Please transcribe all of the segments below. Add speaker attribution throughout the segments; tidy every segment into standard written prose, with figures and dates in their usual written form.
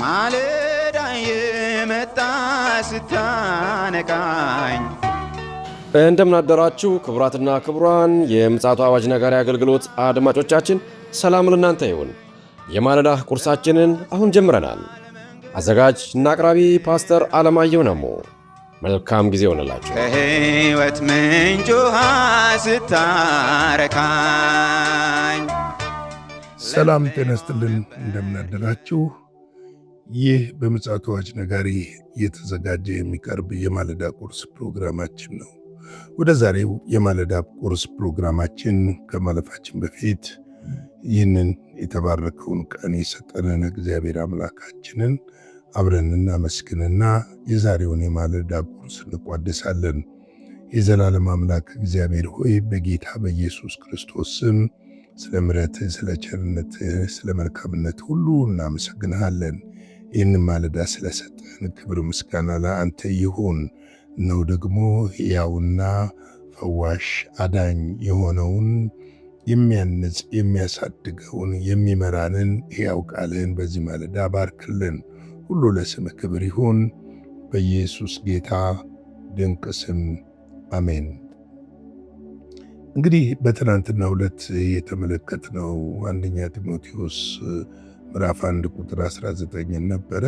Speaker 1: ማለዳ የመጣ ስታነቃኝ
Speaker 2: እንደምን አደራችሁ ክቡራትና ክቡራን የምፅዓቱ አዋጅ ነጋሪ አገልግሎት አድማጮቻችን፣ ሰላም ለእናንተ ይሁን። የማለዳ ቁርሳችንን አሁን ጀምረናል። አዘጋጅ እና አቅራቢ ፓስተር አለማየሁ ነሞ። መልካም ጊዜ ሆነላችሁ።
Speaker 1: ከሕይወት ምንጭ ውሃ ስታረካኝ።
Speaker 3: ሰላም ጤና ይስጥልን፣ እንደምን አደራችሁ። ይህ በምፅዓቱ አዋጅ ነጋሪ እየተዘጋጀ የሚቀርብ የማለዳ ቁርስ ፕሮግራማችን ነው። ወደ ዛሬው የማለዳ ቁርስ ፕሮግራማችን ከማለፋችን በፊት ይህንን የተባረከውን ቀን የሰጠንን እግዚአብሔር አምላካችንን አብረን እናመስግንና የዛሬውን የማለዳ ቁርስ እንቋደሳለን። የዘላለም አምላክ እግዚአብሔር ሆይ በጌታ በኢየሱስ ክርስቶስ ስም ስለ ምሕረትህ፣ ስለ ቸርነትህ፣ ስለ መልካምነት ሁሉ እናመሰግንሃለን። ይህን ማለዳ ስለሰጠን ክብር ምስጋና ለአንተ ይሁን። ነው ደግሞ ሕያውና ፈዋሽ አዳኝ የሆነውን የሚያንጽ የሚያሳድገውን የሚመራንን ሕያው ቃልህን በዚህ ማለዳ ባርክልን። ሁሉ ለስምህ ክብር ይሁን፣ በኢየሱስ ጌታ ድንቅ ስም አሜን። እንግዲህ በትናንትናው ዕለት የተመለከትነው አንደኛ ጢሞቴዎስ ምዕራፍ 1 ቁጥር 19 ነበረ።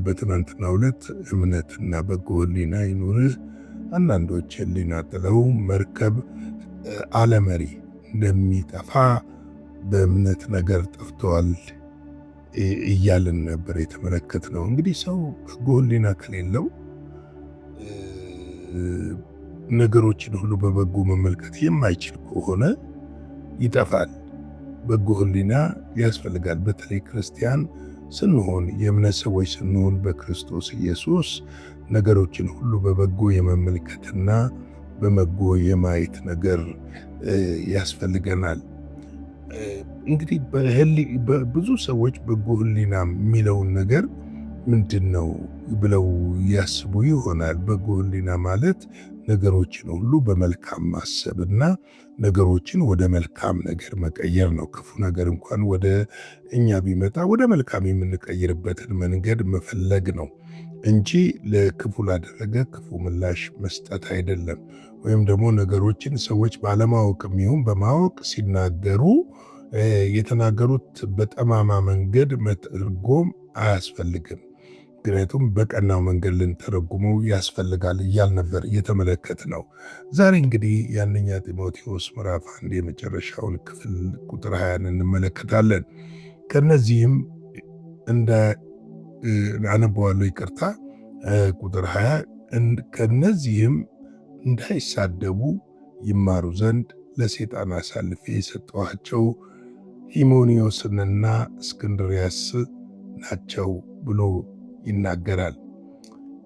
Speaker 3: በትናንትናው ዕለት እምነትና በጎ ሕሊና ይኑርህ፣ አንዳንዶች ሕሊና ጥለው መርከብ አለመሪ እንደሚጠፋ በእምነት ነገር ጠፍተዋል እያልን ነበር የተመለከትነው። እንግዲህ ሰው በጎ ሕሊና ከሌለው ነገሮችን ሁሉ በበጎ መመልከት የማይችል ከሆነ ይጠፋል። በጎ ሕሊና ያስፈልጋል። በተለይ ክርስቲያን ስንሆን የእምነት ሰዎች ስንሆን በክርስቶስ ኢየሱስ ነገሮችን ሁሉ በበጎ የመመልከትና በበጎ የማየት ነገር ያስፈልገናል። እንግዲህ ብዙ ሰዎች በጎ ሕሊና የሚለውን ነገር ምንድን ነው ብለው ያስቡ ይሆናል። በጎ ሕሊና ማለት ነገሮችን ሁሉ በመልካም ማሰብና ነገሮችን ወደ መልካም ነገር መቀየር ነው። ክፉ ነገር እንኳን ወደ እኛ ቢመጣ ወደ መልካም የምንቀይርበትን መንገድ መፈለግ ነው እንጂ ለክፉ ላደረገ ክፉ ምላሽ መስጠት አይደለም። ወይም ደግሞ ነገሮችን ሰዎች ባለማወቅም ይሁን በማወቅ ሲናገሩ የተናገሩት በጠማማ መንገድ መተርጎም አያስፈልግም። ምክንያቱም በቀናው መንገድ ልንተረጉመው ያስፈልጋል እያል ነበር እየተመለከት ነው። ዛሬ እንግዲህ የአንደኛ ጢሞቴዎስ ምዕራፍ 1 የመጨረሻውን ክፍል ቁጥር 20 እንመለከታለን። ከነዚህም አነበዋለሁ፣ ይቅርታ። ቁጥር 20 ከነዚህም እንዳይሳደቡ ይማሩ ዘንድ ለሰይጣን አሳልፌ የሰጠኋቸው ሂሞኒዮስንና እስክንድርያስ ናቸው ብሎ ይናገራል።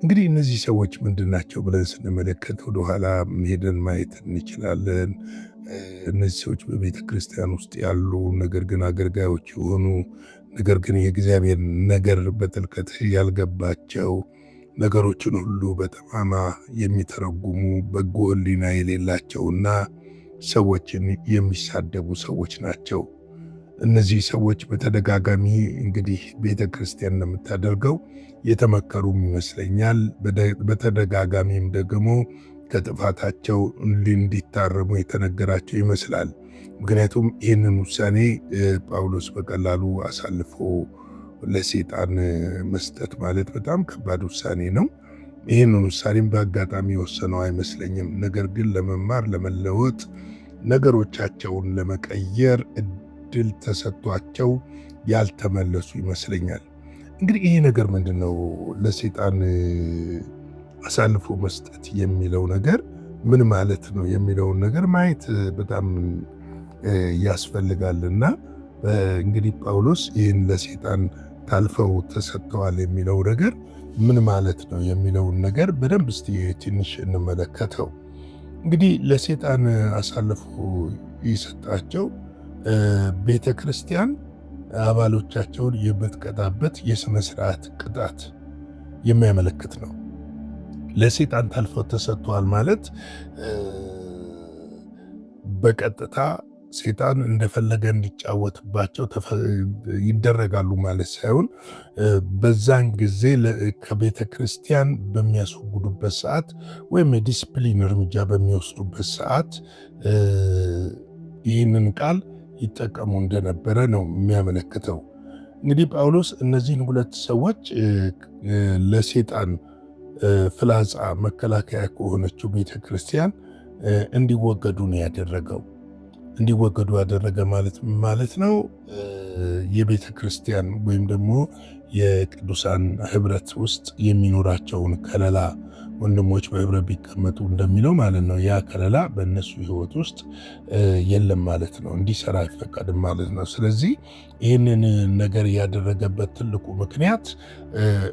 Speaker 3: እንግዲህ እነዚህ ሰዎች ምንድናቸው ብለን ስንመለከት ወደኋላ ሄደን ማየት እንችላለን። እነዚህ ሰዎች በቤተ ክርስቲያን ውስጥ ያሉ ነገር ግን አገልጋዮች የሆኑ ነገር ግን የእግዚአብሔር ነገር በጥልቀት ያልገባቸው ነገሮችን ሁሉ በጠማማ የሚተረጉሙ በጎ ሕሊና የሌላቸውና ሰዎችን የሚሳደቡ ሰዎች ናቸው። እነዚህ ሰዎች በተደጋጋሚ እንግዲህ ቤተ ክርስቲያን እንደምታደርገው የተመከሩም ይመስለኛል። በተደጋጋሚም ደግሞ ከጥፋታቸው እንዲታረሙ የተነገራቸው ይመስላል። ምክንያቱም ይህንን ውሳኔ ጳውሎስ በቀላሉ አሳልፎ ለሰይጣን መስጠት ማለት በጣም ከባድ ውሳኔ ነው። ይህንን ውሳኔም በአጋጣሚ የወሰነው አይመስለኝም። ነገር ግን ለመማር ለመለወጥ፣ ነገሮቻቸውን ለመቀየር እድል ተሰጥቷቸው ያልተመለሱ ይመስለኛል። እንግዲህ ይህ ነገር ምንድን ነው? ለሰይጣን አሳልፎ መስጠት የሚለው ነገር ምን ማለት ነው የሚለውን ነገር ማየት በጣም ያስፈልጋልና እንግዲህ ጳውሎስ ይህን ለሰይጣን ታልፈው ተሰጥተዋል የሚለው ነገር ምን ማለት ነው የሚለውን ነገር በደንብ እስቲ ትንሽ እንመለከተው። እንግዲህ ለሰይጣን አሳልፎ ይሰጣቸው ቤተ ክርስቲያን አባሎቻቸውን የምትቀጣበት የሥነ ሥርዓት ቅጣት የሚያመለክት ነው። ለሰይጣን ታልፈው ተሰጥተዋል ማለት በቀጥታ ሰይጣን እንደፈለገ እንዲጫወትባቸው ይደረጋሉ ማለት ሳይሆን በዛን ጊዜ ከቤተ ክርስቲያን በሚያስወግዱበት ሰዓት ወይም የዲስፕሊን እርምጃ በሚወስዱበት ሰዓት ይህንን ቃል ይጠቀሙ እንደነበረ ነው የሚያመለክተው። እንግዲህ ጳውሎስ እነዚህን ሁለት ሰዎች ለሰይጣን ፍላጻ መከላከያ ከሆነችው ቤተ ክርስቲያን እንዲወገዱ ነው ያደረገው። እንዲወገዱ ያደረገ ማለት ነው የቤተ ክርስቲያን ወይም ደግሞ የቅዱሳን ህብረት ውስጥ የሚኖራቸውን ከለላ ወንድሞች በህብረት ቢቀመጡ እንደሚለው ማለት ነው። ያ ከለላ በእነሱ ህይወት ውስጥ የለም ማለት ነው፣ እንዲሰራ አይፈቀድም ማለት ነው። ስለዚህ ይህንን ነገር ያደረገበት ትልቁ ምክንያት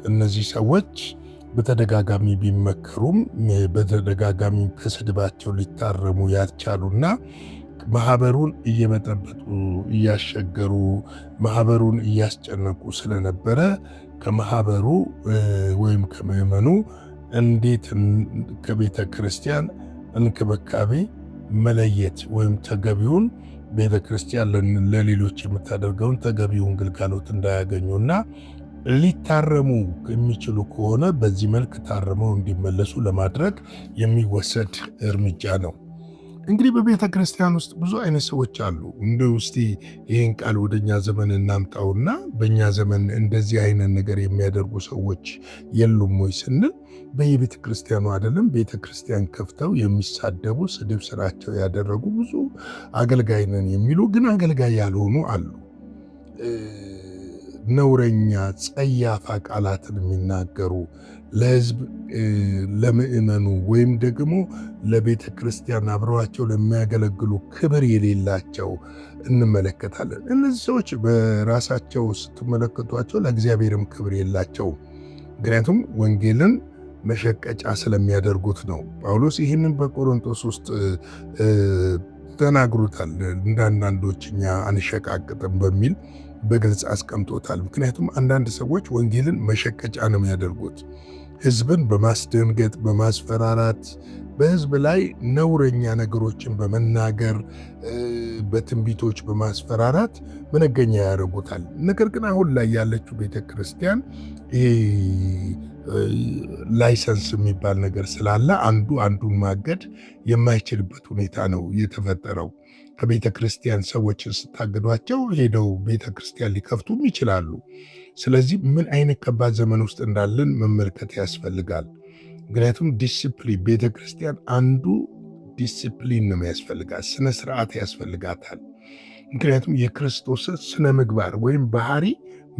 Speaker 3: እነዚህ ሰዎች በተደጋጋሚ ቢመከሩም በተደጋጋሚ ከስድባቸው ሊታረሙ ያልቻሉና ማህበሩን እየበጠበጡ እያስቸገሩ ማህበሩን እያስጨነቁ ስለነበረ ከማህበሩ ወይም ከምዕመኑ እንዴት ከቤተ ክርስቲያን እንክብካቤ መለየት ወይም ተገቢውን ቤተ ክርስቲያን ለሌሎች የምታደርገውን ተገቢውን ግልጋሎት እንዳያገኙና ሊታረሙ የሚችሉ ከሆነ በዚህ መልክ ታርመው እንዲመለሱ ለማድረግ የሚወሰድ እርምጃ ነው። እንግዲህ በቤተ ክርስቲያን ውስጥ ብዙ አይነት ሰዎች አሉ። እንደ ውስቲ ይህን ቃል ወደኛ ዘመን እናምጣውና በእኛ ዘመን እንደዚህ አይነት ነገር የሚያደርጉ ሰዎች የሉም ወይ ስንል በየቤተ ክርስቲያኑ አይደለም ቤተ ክርስቲያን ከፍተው የሚሳደቡ ስድብ ስራቸው ያደረጉ ብዙ አገልጋይ ነን የሚሉ ግን አገልጋይ ያልሆኑ አሉ። ነውረኛ ጸያፋ ቃላትን የሚናገሩ ለሕዝብ ለምእመኑ ወይም ደግሞ ለቤተ ክርስቲያን አብረዋቸው ለሚያገለግሉ ክብር የሌላቸው እንመለከታለን። እነዚህ ሰዎች በራሳቸው ስትመለከቷቸው ለእግዚአብሔርም ክብር የላቸውም። ምክንያቱም ወንጌልን መሸቀጫ ስለሚያደርጉት ነው። ጳውሎስ ይህንን በቆሮንቶስ ውስጥ ተናግሮታል። እንዳንዳንዶች እኛ አንሸቃቅጥም በሚል በግልጽ አስቀምጦታል። ምክንያቱም አንዳንድ ሰዎች ወንጌልን መሸቀጫ ነው የሚያደርጉት። ሕዝብን በማስደንገጥ በማስፈራራት በሕዝብ ላይ ነውረኛ ነገሮችን በመናገር በትንቢቶች በማስፈራራት መነገኛ ያደርጉታል። ነገር ግን አሁን ላይ ያለችው ቤተ ክርስቲያን ላይሰንስ የሚባል ነገር ስላለ አንዱን ማገድ የማይችልበት ሁኔታ ነው የተፈጠረው። ከቤተ ክርስቲያን ሰዎችን ስታገዷቸው ሄደው ቤተ ክርስቲያን ሊከፍቱም ይችላሉ። ስለዚህ ምን አይነት ከባድ ዘመን ውስጥ እንዳለን መመልከት ያስፈልጋል። ምክንያቱም ዲስፕሊን ቤተ ክርስቲያን አንዱ ዲስፕሊን ነው ያስፈልጋል፣ ስነ ስርዓት ያስፈልጋታል። ምክንያቱም የክርስቶስን ስነ ምግባር ወይም ባህሪ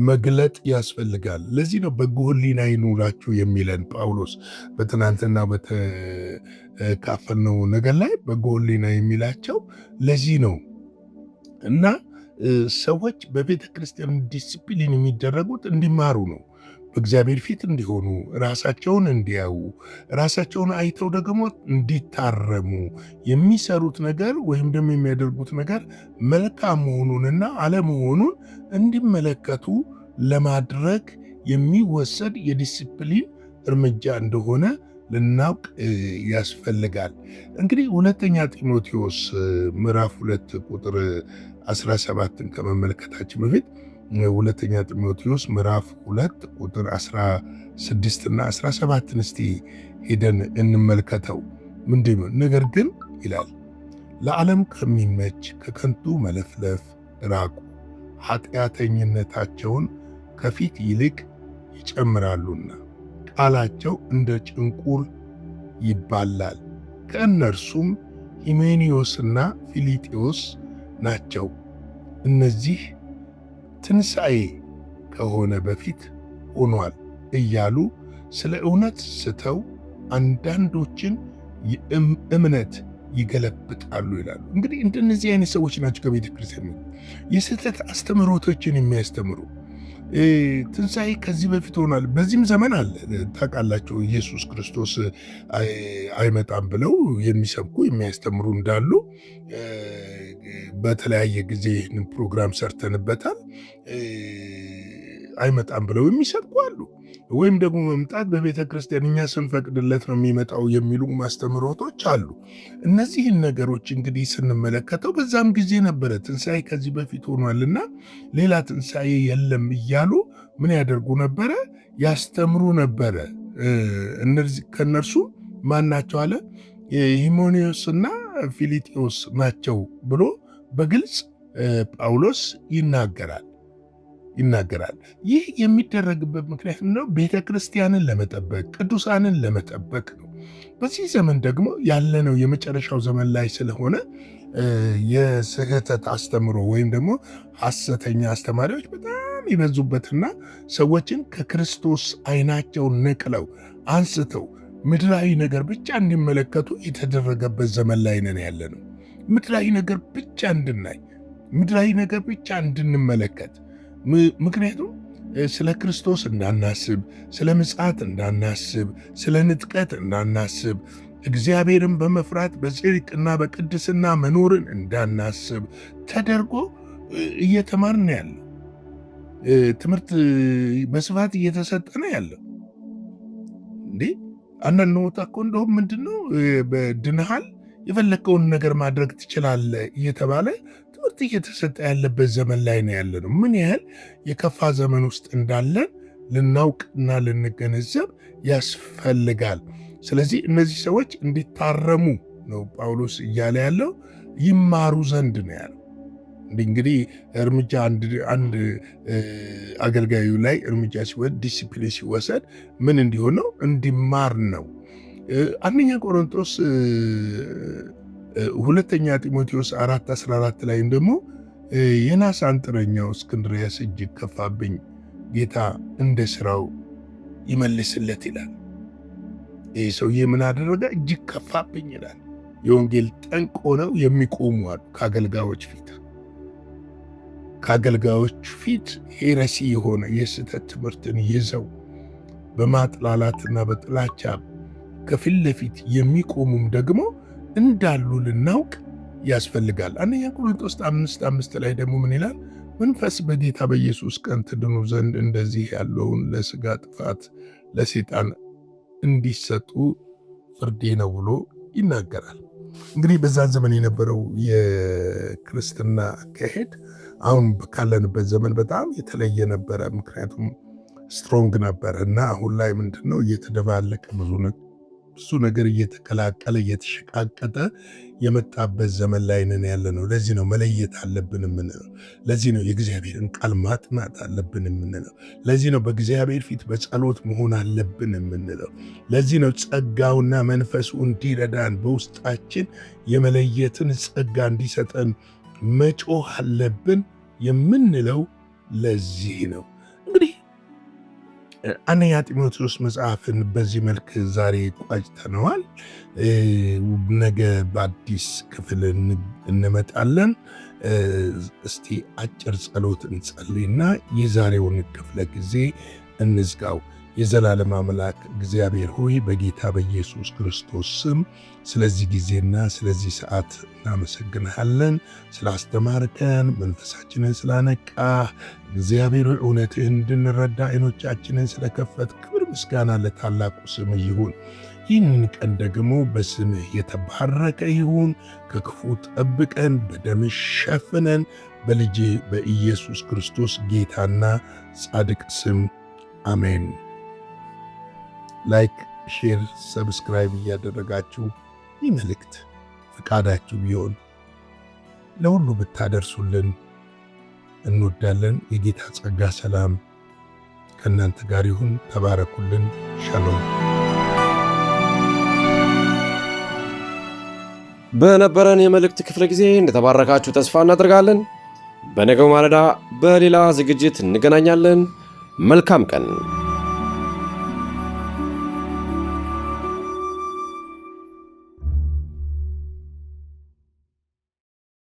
Speaker 3: መግለጥ ያስፈልጋል። ለዚህ ነው በጎ ሕሊና ይኑራችሁ የሚለን ጳውሎስ በትናንትና በተካፈልነው ነገር ላይ በጎ ሕሊና የሚላቸው ለዚህ ነው። እና ሰዎች በቤተ ክርስቲያን ዲሲፕሊን የሚደረጉት እንዲማሩ ነው፣ በእግዚአብሔር ፊት እንዲሆኑ፣ ራሳቸውን እንዲያዩ፣ ራሳቸውን አይተው ደግሞ እንዲታረሙ፣ የሚሰሩት ነገር ወይም ደግሞ የሚያደርጉት ነገር መልካም መሆኑንና አለመሆኑን እንዲመለከቱ ለማድረግ የሚወሰድ የዲሲፕሊን እርምጃ እንደሆነ ልናውቅ ያስፈልጋል። እንግዲህ ሁለተኛ ጢሞቴዎስ ምዕራፍ 2 ቁጥር 17ን ከመመልከታችን በፊት ሁለተኛ ጢሞቴዎስ ምዕራፍ 2 ቁጥር 16 እና 17ን እስቲ ሄደን እንመልከተው። ምንድነው? ነገር ግን ይላል ለዓለም ከሚመች ከከንቱ መለፍለፍ ራቁ፣ ኃጢአተኝነታቸውን ከፊት ይልቅ ይጨምራሉና ቃላቸው እንደ ጭንቁር ይባላል። ከእነርሱም ሂሜኔዎስና ፊሊጤዎስ ናቸው። እነዚህ ትንሣኤ ከሆነ በፊት ሆኗል እያሉ ስለ እውነት ስተው አንዳንዶችን እምነት ይገለብጣሉ ይላሉ። እንግዲህ እንደነዚህ አይነት ሰዎች ናቸው ከቤተ ክርስቲያን የስህተት አስተምህሮቶችን የሚያስተምሩ። ትንሣኤ ከዚህ በፊት ሆኗል፣ በዚህም ዘመን አለ። ታውቃላችሁ ኢየሱስ ክርስቶስ አይመጣም ብለው የሚሰብኩ የሚያስተምሩ እንዳሉ በተለያየ ጊዜ ይህንን ፕሮግራም ሰርተንበታል። አይመጣም ብለው የሚሰብኩ አሉ። ወይም ደግሞ መምጣት በቤተ ክርስቲያን እኛ ስንፈቅድለት ነው የሚመጣው የሚሉ ማስተምሮቶች አሉ። እነዚህን ነገሮች እንግዲህ ስንመለከተው በዛም ጊዜ ነበረ ትንሣኤ ከዚህ በፊት ሆኗልና ሌላ ትንሣኤ የለም እያሉ ምን ያደርጉ ነበረ? ያስተምሩ ነበረ። ከእነርሱ ማን ናቸው አለ? ሂሜኔዎስና ፊሊጤዎስ ናቸው ብሎ በግልጽ ጳውሎስ ይናገራል። ይህ የሚደረግበት ምክንያት ነው፣ ቤተ ክርስቲያንን ለመጠበቅ ቅዱሳንን ለመጠበቅ ነው። በዚህ ዘመን ደግሞ ያለነው የመጨረሻው ዘመን ላይ ስለሆነ የስህተት አስተምሮ ወይም ደግሞ ሐሰተኛ አስተማሪዎች በጣም ይበዙበትና ሰዎችን ከክርስቶስ ዓይናቸውን ነቅለው አንስተው ምድራዊ ነገር ብቻ እንዲመለከቱ የተደረገበት ዘመን ላይ ነን ያለነው። ምድራዊ ነገር ብቻ እንድናይ፣ ምድራዊ ነገር ብቻ እንድንመለከት። ምክንያቱም ስለ ክርስቶስ እንዳናስብ፣ ስለ ምጽአት እንዳናስብ፣ ስለ ንጥቀት እንዳናስብ፣ እግዚአብሔርን በመፍራት በጽድቅና በቅድስና መኖርን እንዳናስብ ተደርጎ እየተማርን ያለው ትምህርት በስፋት እየተሰጠ ነው ያለው። እንዴ አንዳንድ ቦታ እኮ እንደውም ምንድነው በድንሃል የፈለከውን ነገር ማድረግ ትችላለህ እየተባለ ትምህርት እየተሰጠ ያለበት ዘመን ላይ ነው ያለ ነው። ምን ያህል የከፋ ዘመን ውስጥ እንዳለን ልናውቅና ልንገነዘብ ያስፈልጋል። ስለዚህ እነዚህ ሰዎች እንዲታረሙ ነው ጳውሎስ እያለ ያለው፣ ይማሩ ዘንድ ነው ያለው። እንግዲህ እርምጃ አንድ አገልጋዩ ላይ እርምጃ ሲወሰድ፣ ዲሲፕሊን ሲወሰድ ምን እንዲሆን ነው? እንዲማር ነው። አንደኛ ቆሮንቶስ ሁለተኛ ጢሞቴዎስ 4:14 ላይም ደግሞ የናስ አንጥረኛው እስክንድርያስ እጅግ ከፋብኝ፣ ጌታ እንደ ስራው ይመልስለት ይላል። ይህ ሰውዬ ምን አደረገ? እጅግ ከፋብኝ ይላል። የወንጌል ጠንቅ ሆነው የሚቆሙ አሉ ከአገልጋዮች ፊት ሄረሲ የሆነ የስህተት ትምህርትን ይዘው በማጥላላትና በጥላቻ ከፊት ለፊት የሚቆሙም ደግሞ እንዳሉ ልናውቅ ያስፈልጋል። አንደኛ ቆሮንቶስ 5:5 ላይ ደግሞ ምን ይላል? መንፈስ በጌታ በኢየሱስ ቀን ትድኑ ዘንድ እንደዚህ ያለውን ለሥጋ ጥፋት ለሰይጣን እንዲሰጡ ፍርዴ ነው ብሎ ይናገራል። እንግዲህ በዛን ዘመን የነበረው የክርስትና አካሄድ አሁን ካለንበት ዘመን በጣም የተለየ ነበረ። ምክንያቱም ስትሮንግ ነበረ እና አሁን ላይ ምንድነው እየተደባለቀ ብዙ ነገር እየተቀላቀለ እየተሸቃቀጠ የመጣበት ዘመን ላይ ነን ያለ ነው። ለዚህ ነው መለየት አለብን የምንለው። ለዚህ ነው የእግዚአብሔርን ቃል ማጥናት አለብን የምንለው። ለዚህ ነው በእግዚአብሔር ፊት በጸሎት መሆን አለብን የምንለው። ለዚህ ነው ጸጋውና መንፈሱ እንዲረዳን በውስጣችን የመለየትን ጸጋ እንዲሰጠን መጮህ አለብን የምንለው ለዚህ ነው። እንግዲህ አንደኛ ጢሞቴዎስ መጽሐፍን በዚህ መልክ ዛሬ ቋጭተነዋል። ነገ በአዲስ ክፍል እንመጣለን። እስቲ አጭር ጸሎት እንጸልይና የዛሬውን ክፍለ ጊዜ እንዝጋው። የዘላለም አምላክ እግዚአብሔር ሆይ በጌታ በኢየሱስ ክርስቶስ ስም ስለዚህ ጊዜና ስለዚህ ሰዓት እናመሰግንሃለን። ስላስተማርከን፣ መንፈሳችንን ስላነቃህ፣ እግዚአብሔር እውነትህን እንድንረዳ ዓይኖቻችንን ስለከፈት ክብር ምስጋና ለታላቁ ስም ይሁን። ይህንን ቀን ደግሞ በስምህ የተባረከ ይሁን። ከክፉ ጠብቀን፣ በደምህ ሸፍነን፣ በልጅ በኢየሱስ ክርስቶስ ጌታና ጻድቅ ስም አሜን። ላይክ፣ ሼር፣ ሰብስክራይብ እያደረጋችሁ ይህ መልእክት ፈቃዳችሁ ቢሆን ለሁሉ ብታደርሱልን እንወዳለን። የጌታ ጸጋ ሰላም ከእናንተ ጋር ይሁን። ተባረኩልን። ሻሎም።
Speaker 2: በነበረን የመልእክት ክፍለ ጊዜ እንደተባረካችሁ ተስፋ እናደርጋለን። በነገው ማለዳ በሌላ ዝግጅት እንገናኛለን። መልካም ቀን።